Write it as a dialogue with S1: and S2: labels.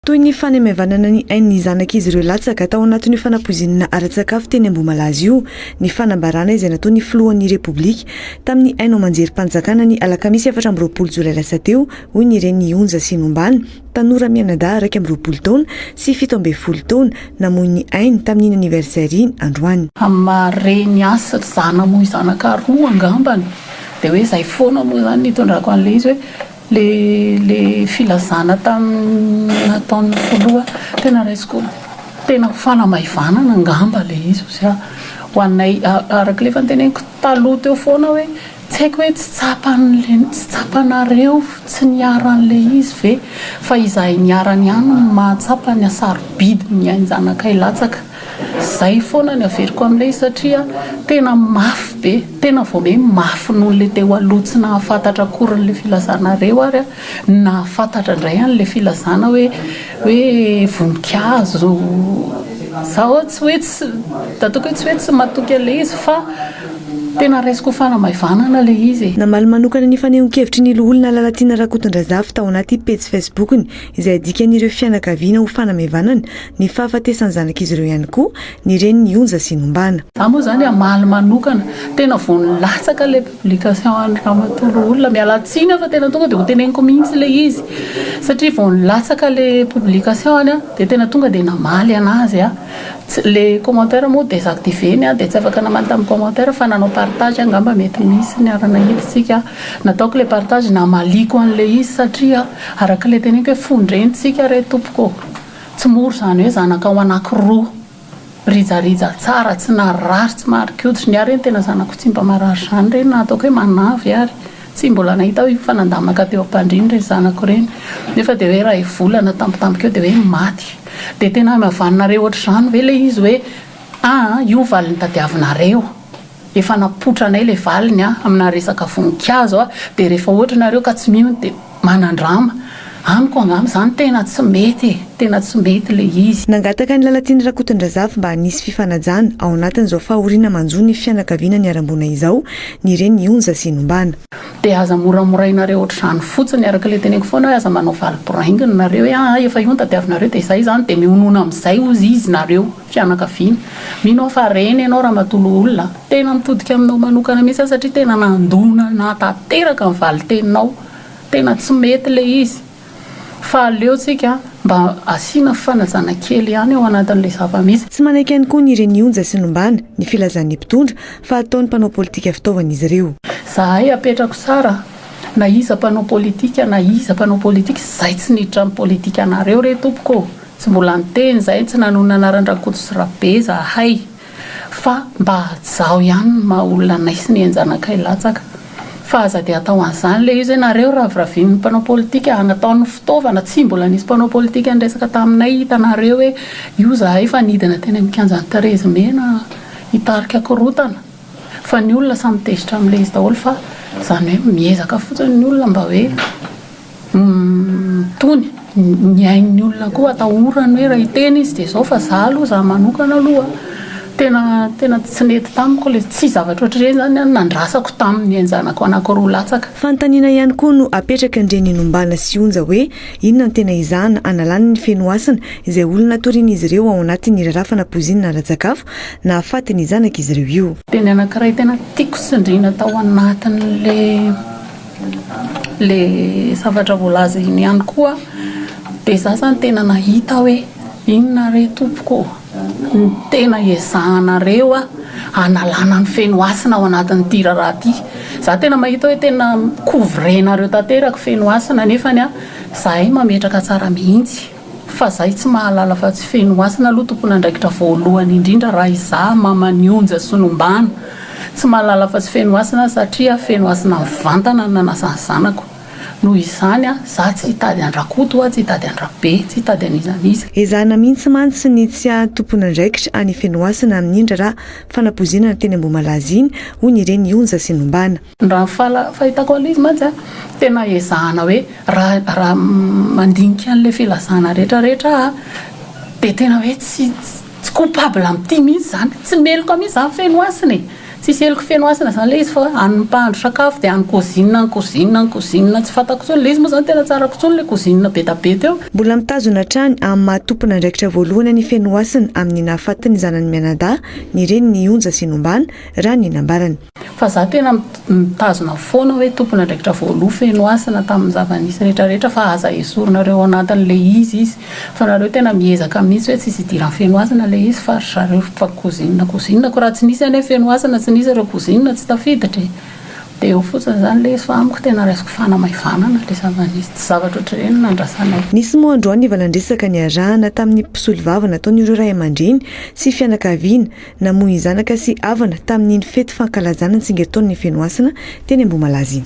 S1: toy ny fanemevanana ny ainy zanak'izy ireo latsaka tao anatin'ny fanapozinana ara-tsakafo teny Ambomalaza io ny fanambarana izay nataon'ny filohan'ny Repoblika tamin'ny aino manjerim-panjakana ny alakamisy 4 Jolay lasa teo hoy ny Reny Onja Sinombana tanora mianadahy 12 taona sy 17 taona namoy ny ainy tamin'ny aniversary androany.
S2: Amareny asa zana moa zanaka roa angambany dia hoe izay foana moa zany nitondrako an'ilay izy hoe le filazana nataon'ny foloha tena raisiko tena fanamaivana angamba le izy sia ho anay araka le fanteneniko taloha teo foana hoe tsy haiko hoe tsy tsapanareo tsy niaran'le izy ve fa izahay niarany ihany mahatsapa ny asarobidy ny ainjanakay latsaka zay foana ny averiko amin'ilay satria tena mafy be tena vao hoe mafy noho le teo aloha tsy nahafantatra akory n'le filazanareo ary nahafantatra indray an'le filazana hoe voninkazo zaho tsy hoe tsy matoky an'le izy fa tena raisiko fanamaivanana le izy.
S1: Namaly manokana ny fanehonkevitry ny olona Lalatiana Rakotondrazafy tao anaty pejy Facebookny izay dikan'ireo fianakaviana ho fanamaivanana ny fahafatesan'ny zanak'izy ireo ihany koa ny Reny Onja Sinombana.
S2: Za moa zany amaly manokana tena vao nilatsaka le publication any ramatolo olona mialatsiny fa tena tonga dia ho teneniko mihitsy le izy satria vao nilatsaka le publication any dia tena tonga dia namaly anazy le commentaire moa désactiveny dia tsy afaka namaly tamin'ny commentaire fa nanao partage angamba mety misy ny arana hiditsika nataoko le partage namaliko an'le izy satria araka le teneniko hoe fondrentsika re tompoko tsy moro zany hoe zanaka ao anankiroa rijarija tsara tsy narary tsy marikotry ny ary tena zanako tsy mba marary zany reny nataoko hoe manavy ary tsy mbola nahita hoe fanandamaka teo ampandriny re zanako reny nefa dia hoe raha volana tampotampoko eo dia hoe maty dia tena mahavanonareo ohatra zany ve le izy hoe io valiny tadiavinareo efa napotra anay le valiny amina resaka voninkazo dia rehefa ohatra nareo ka tsy mino dia manandrama amiko angamba zany tena tsy mety le izy.
S1: Nangataka ny Lalatiana Rakotondrazafy mba nisy fifanajana ao anatin'izao fahoriana manjony fianakaviana ny arambona izao ny Reny Onja Sinombana.
S2: Dia aza moramorainareo ohatra zany fotsiny araka le teneniko foana hoe aza manao valim-porainginy nareo hoe efa io tadiavinareo dia izay zany dia mionona amin'izay ozy izy nareo fianakaviana mino fa reny ianao raha matolo olona tena mitodika aminao manokana mihitsy satria tena nandona natateraka ny valiteninao tena tsy mety le izy fa aleotsika mba asiana fanajana kely ihany ao anatin'ilay zava-misy.
S1: Tsy manaiky ihany koa ny Reny Onja Sinombana ny filazan'ny mpitondra fa ataony mpanao politika fitaovan'izy ireo.
S2: Zahay apetrako tsara na iza mpanao politika na iza mpanao politika zay tsy niditra amin'ny politika anareo re tompoko tsy mbola niteny zay tsy nanona anaran-drakoto sy rabe zahay fa mba hajaho ihany maha-olona nay sy ny anjanakay latsaka fa aza dia atao an'izany le izy nareo raviravin'ny mpanao politika anataon'ny fitaovana tsy mbola nisy mpanao politika nresaka taminay hitanareo hoe io zahay fa nidina teny amikanjany Tarezy Mena hitarika korotana fa ny olona samy tezitra amin'ilay izy daholo fa zany hoe miezaka fotsiny ny olona mba hoe tony ny ain'ny olona koa atahorany hoe raha hiteny izy dia izao fa za aloha za manokana aloha tena tsy nety tamiko le tsy zavatra ohatr'ireny zany nandrasako tamin'ny anjanako anankiroa latsaka.
S1: Fanontaniana ihany koa no apetraka ny Reny Ombana sy Onja hoe inona no tena izahana analany ny fenoasana izay olona torian'izy ireo ao anatin'ny raharaha fanapozinana ara-tsakafo na afatin'ny zanak'izy ireo io.
S2: Teny anankiray tena tiako sindriana tao anatin'le zavatra voalaza iny ihany koa dia za zany tena nahita hoe inona re tompoko ny tena ezahanareo analana ny fenoasana ao anatin'ny raharaha ty. Za tena mahita hoe tena kovrenareo tanteraka fenoasana nefany zahay mametraka tsara mihitsy fa zahay tsy mahalala fa tsy fenoasana aloha tompon'andraikitra voalohany indrindra raha izaho Maman'i Onja Sinombana tsy mahalala fa tsy fenoasana satria fenoasana mivantana nanasany zanako noho izany za tsy hitady andrakoto tsy hitady andrabe tsy hitady anizaniza.
S1: Ezahana mihitsy mantsy ny tsy tompon'andraikitra any fenoasana amin'ny raharaha fanapozinana teny Ambomalaza iny hoy ny Reny Onja Sinombana.
S2: Raha fahitako an'izy mantsy tena ezahana hoe raha mandinika an'ilay filazana rehetrarehetra dia tena hoe tsy coupable amin'ity mihitsy zany tsy meloka mihitsy zany fenoasana tsisy eloko fenoasana zany le izy fa anympahandro sakafo dia any kozinina tsy fantako tsony le izy moa zany tena tsarako tsony le kozinina betabe teo.
S1: Mbola mitazona hatrany amin'ny mahatompona andraikitra voalohany ny fenoasana amin'ny nahafatany zanany Mianadahy ny reny ny onja sy nombana raha ny nambarany.
S2: Fa za tena mitazona foana hoe tompona andraikitra voaloha fenoasana tamin'ny zava-nisy rehetrarehetra fa aza esorinareo anatin'le izy fa nareo tena miezaka mihitsy hoe tsisy idiran'ny fenoasana le izy fa zareo fa kozinina ko raha tsy nisy ane fenoasana tsy nisy ireo kozinina tsy tafiditra dia eo fotsiny zany le izy fa amiko tena raisiko fanamaivanana le zava-nisy tsy zavatra ohatr'ireny nandrasanay.
S1: Nisy moa androany nivalandresaka ny arahana tamin'ny mpisolo vava nataon'ireo ray aman-dreny sy fianakaviana namoy zanaka sy havana tamin'iny fety fankalazana ny tsingeritaon'ny fenoasana teny Ambohimalaza.